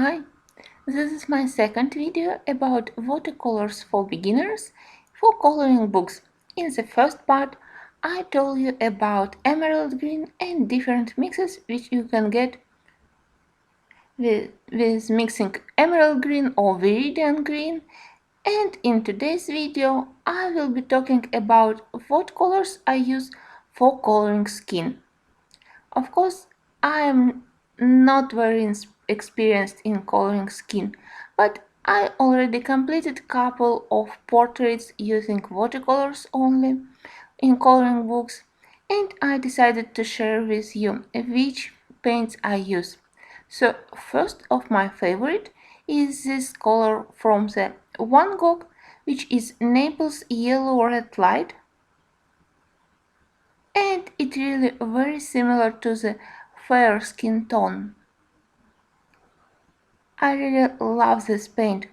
Hi, this is my second video about watercolors for beginners for coloring books. In the first part, I told you about emerald green and different mixes which you can get with mixing emerald green or viridian green. And in today's video, I will be talking about what colors I use for coloring skin. Of course, I am not very experienced in coloring skin, but I already completed a couple of portraits using watercolors only in coloring books, and I decided to share with you which paints I use. So first of my favorite is this color from the Van Gogh, which is Naples Yellow Red Light, and it's really very similar to the fair skin tone. I really love this paint.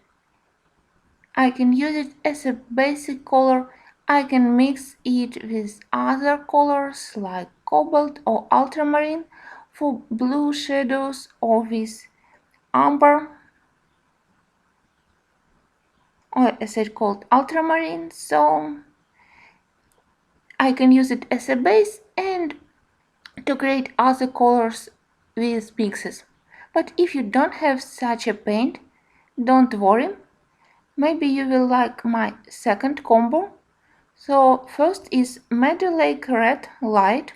I can use it as a basic color. I can mix it with other colors like cobalt or ultramarine for blue shadows, or with amber, or as it's called ultramarine. So I can use it as a base and to create other colors with mixes. But if you don't have such a paint, don't worry, maybe you will like my second combo. So first is Meadow Lake Red Light,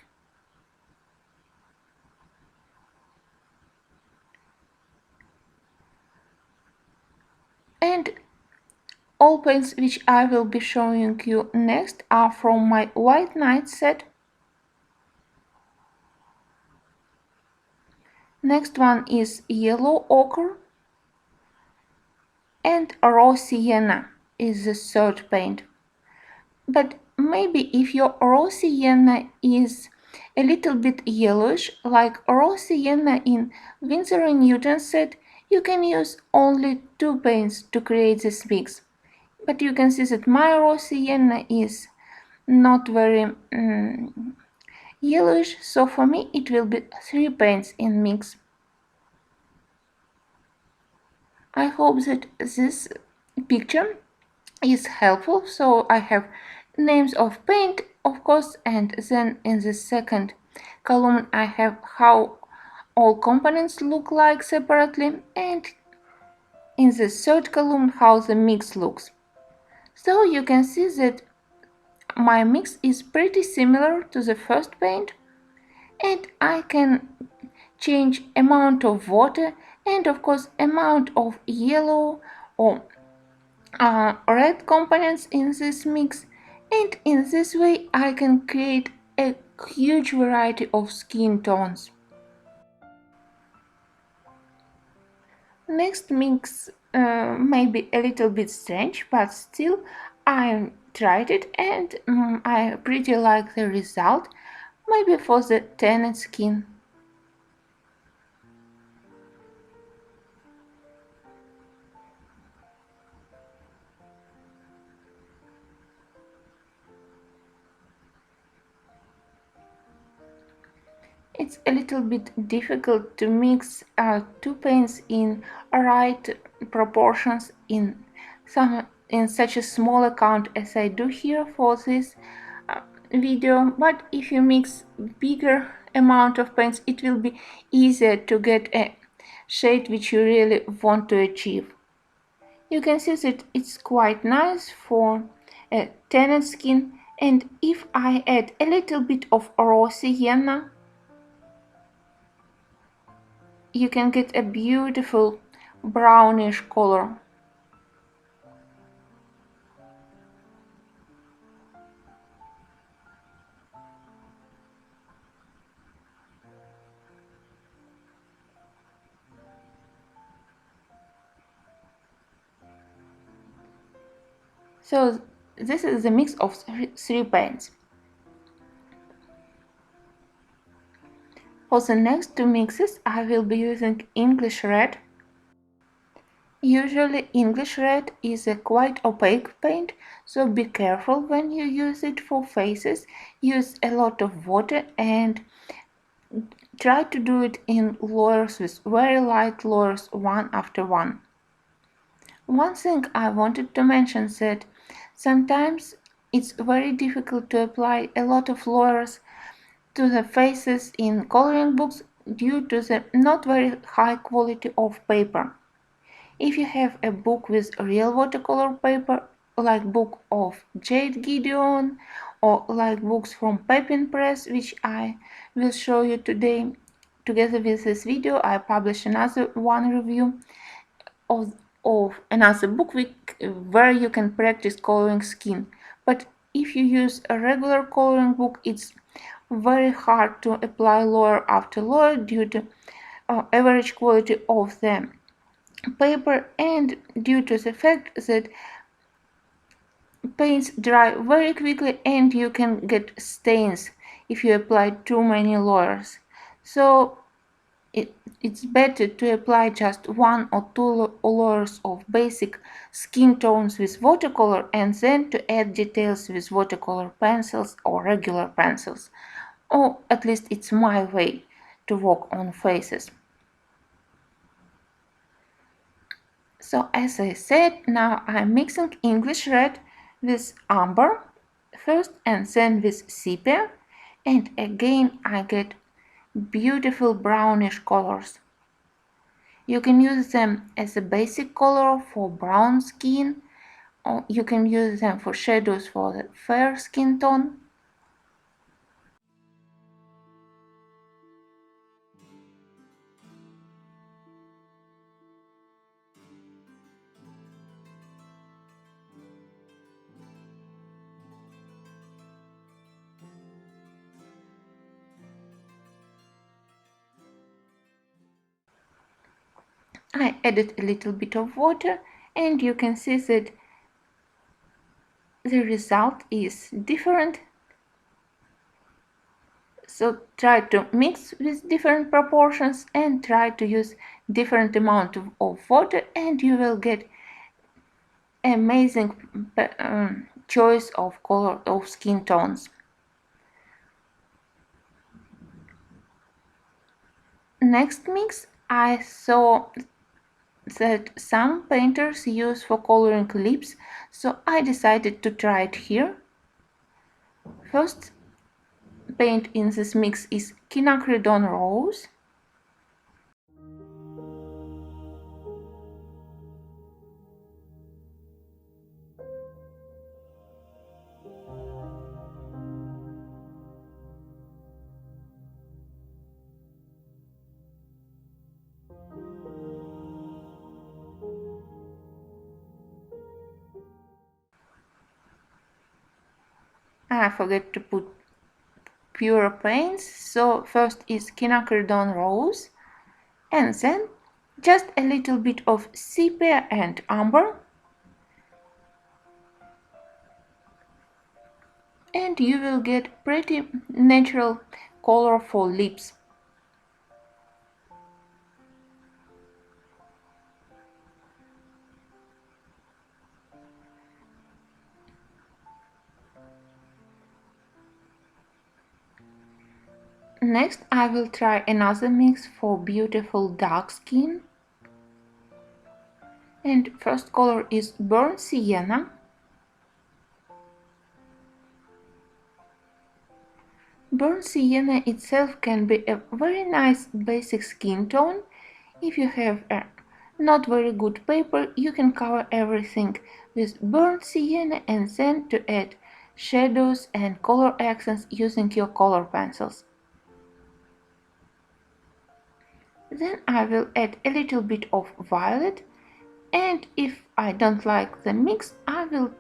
and all paints which I will be showing you next are from my White Night set. Next one is Yellow Ochre, and Raw Sienna is the third paint. But maybe if your raw sienna is a little bit yellowish, like raw sienna in Winsor & Newton set, you can use only two paints to create this mix. But you can see that my raw sienna is not very yellowish, so for me it will be three paints in mix. I hope that this picture is helpful. So I have names of paint, of course, and then in the second column I have how all components look like separately, and in the third column how the mix looks. So you can see that my mix is pretty similar to the first paint, and I can change amount of water and of course amount of yellow or red components in this mix, and in this way I can create a huge variety of skin tones. Next mix may be a little bit strange, but still I tried it and I pretty like the result, maybe for the tanned skin. It's a little bit difficult to mix two paints in right proportions in such a small account as I do here for this video, but if you mix bigger amount of paints it will be easier to get a shade which you really want to achieve. You can see that it's quite nice for a tanned skin, and if I add a little bit of raw sienna, you can get a beautiful brownish color. So this is the mix of three paints. For the next two mixes I will be using English Red. Usually English Red is a quite opaque paint, so be careful when you use it for faces. Use a lot of water and try to do it in layers with very light layers one after one. One thing I wanted to mention is that sometimes it's very difficult to apply a lot of layers to the faces in coloring books due to the not very high quality of paper. If you have a book with real watercolor paper, like book of Jade Gideon or like books from Pepin Press, which I will show you today, together with this video I publish another one review of another book where you can practice coloring skin. But if you use a regular coloring book, it's very hard to apply layer after layer due to average quality of the paper and due to the fact that paints dry very quickly and you can get stains if you apply too many layers. So it's better to apply just one or two layers of basic skin tones with watercolor and then to add details with watercolor pencils or regular pencils. Or at least it's my way to work on faces. So as I said, now I'm mixing English red with umber first and then with sepia, and again I get beautiful brownish colors. You can use them as a basic color for brown skin, or you can use them for shadows for the fair skin tone. I added a little bit of water and you can see that the result is different. So try to mix with different proportions and try to use different amount of water and you will get amazing choice of color of skin tones. Next mix I saw that some painters use for coloring lips, so I decided to try it here. First paint in this mix is quinacridone rose. I forgot to put pure paints, so first is quinacridone rose and then just a little bit of sepia and umber, and you will get pretty natural color for lips. Next I will try another mix for beautiful dark skin. And first color is burnt sienna. Burnt sienna itself can be a very nice basic skin tone. If you have a not very good paper, you can cover everything with burnt sienna and then to add shadows and color accents using your color pencils. Then I will add a little bit of violet, and if I don't like the mix, I will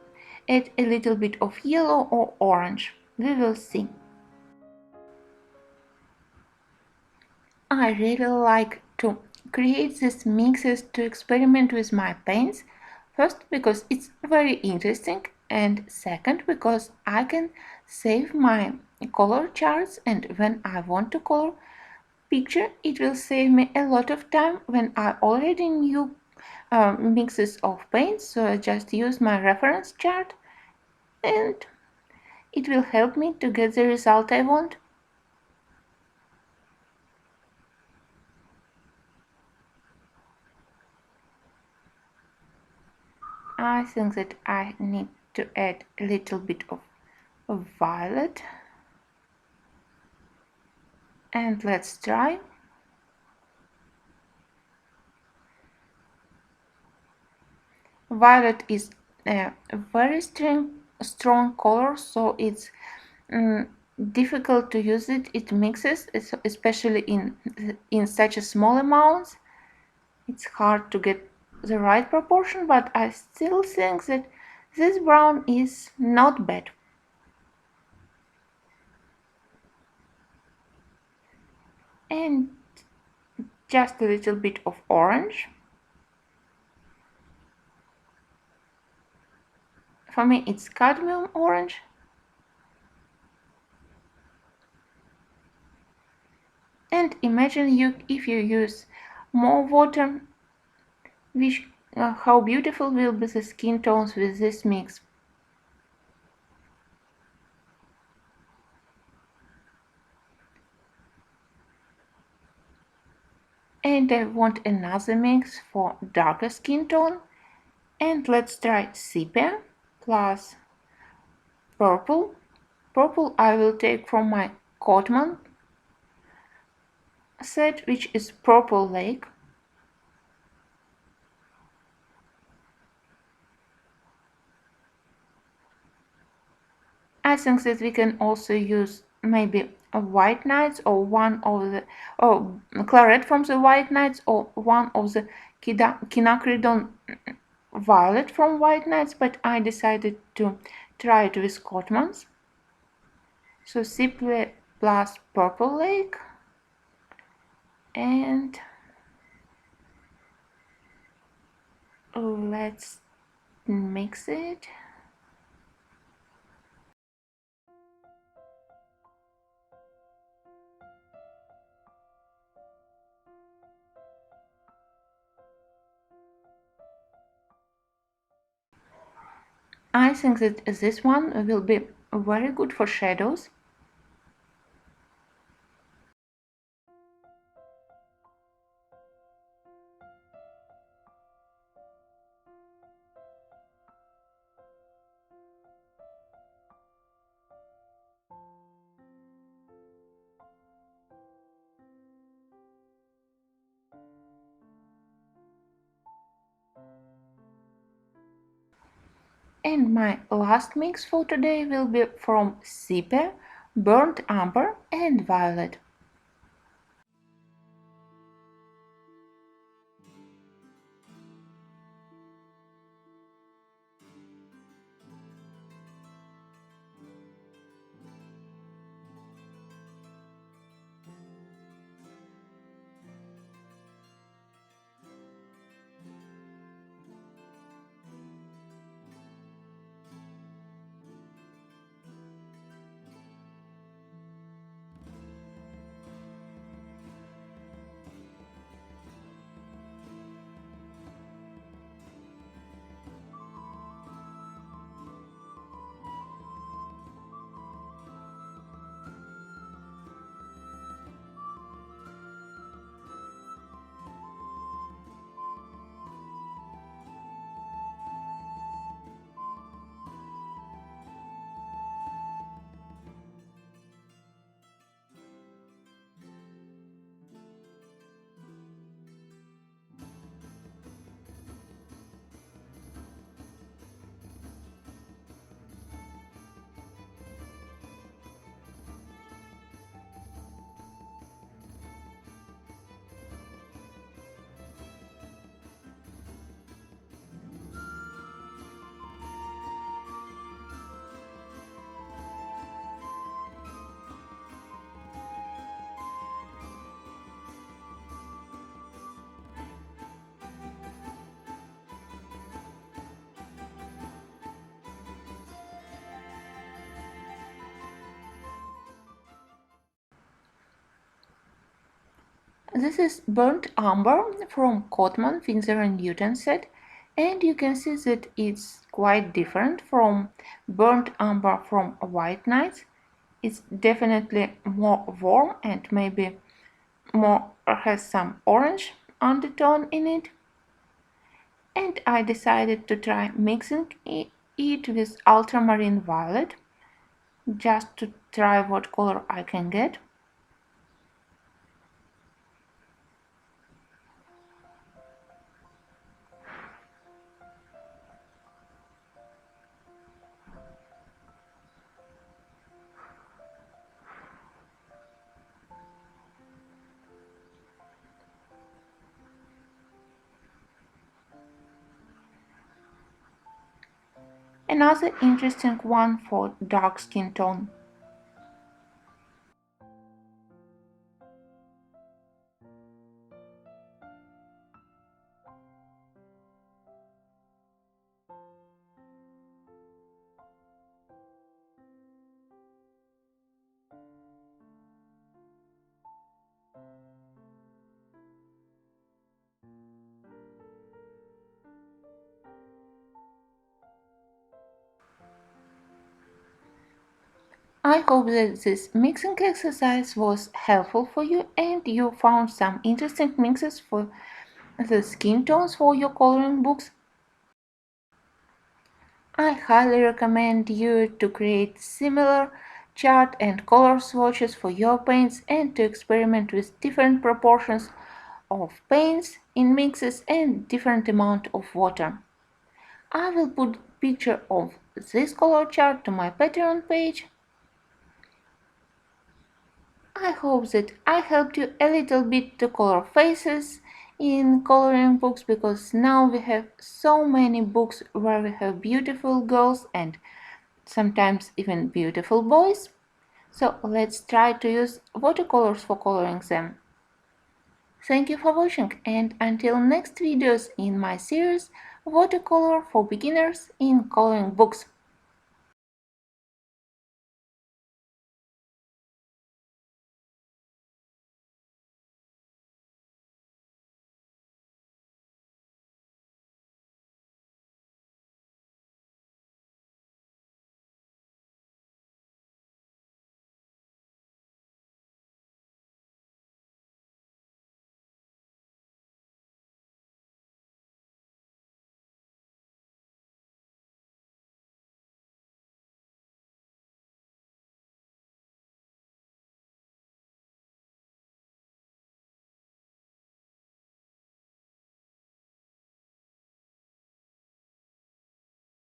add a little bit of yellow or orange. We will see. I really like to create these mixes to experiment with my paints. First, because it's very interesting, and second, because I can save my color charts, and when I want to color picture, it will save me a lot of time when I already knew mixes of paints, so I just use my reference chart and it will help me to get the result I want. I think that I need to add a little bit of violet. And let's try. Violet is a very strong color, so it's difficult to use it. It mixes, especially in such a small amounts. It's hard to get the right proportion, but I still think that this brown is not bad. And just a little bit of orange. For me it's cadmium orange. And imagine if you use more water, how beautiful will be the skin tones with this mix. And I want another mix for darker skin tone. And let's try sepia plus purple. Purple I will take from my Cotman set, which is Purple Lake. I think that we can also use maybe a White Nights or one of the claret from the White Nights or one of the quinacridone violet from White Nights, but I decided to try it with Cotman's. So sepia plus Purple Lake, and let's mix it. I think that this one will be very good for shadows. And my last mix for today will be from sepia, burnt umber and violet. This is burnt umber from Cotman Winsor & Newton set, and you can see that it's quite different from burnt umber from White Nights. It's definitely more warm and maybe more has some orange undertone in it. and I decided to try mixing it with ultramarine violet just to try what color I can get. Another interesting one for dark skin tone. I hope that this mixing exercise was helpful for you and you found some interesting mixes for the skin tones for your coloring books. I highly recommend you to create similar chart and color swatches for your paints and to experiment with different proportions of paints in mixes and different amount of water. I will put a picture of this color chart to my Patreon page. I hope that I helped you a little bit to color faces in coloring books, because now we have so many books where we have beautiful girls and sometimes even beautiful boys. So let's try to use watercolors for coloring them. Thank you for watching, and until next videos in my series Watercolor for Beginners in Coloring Books.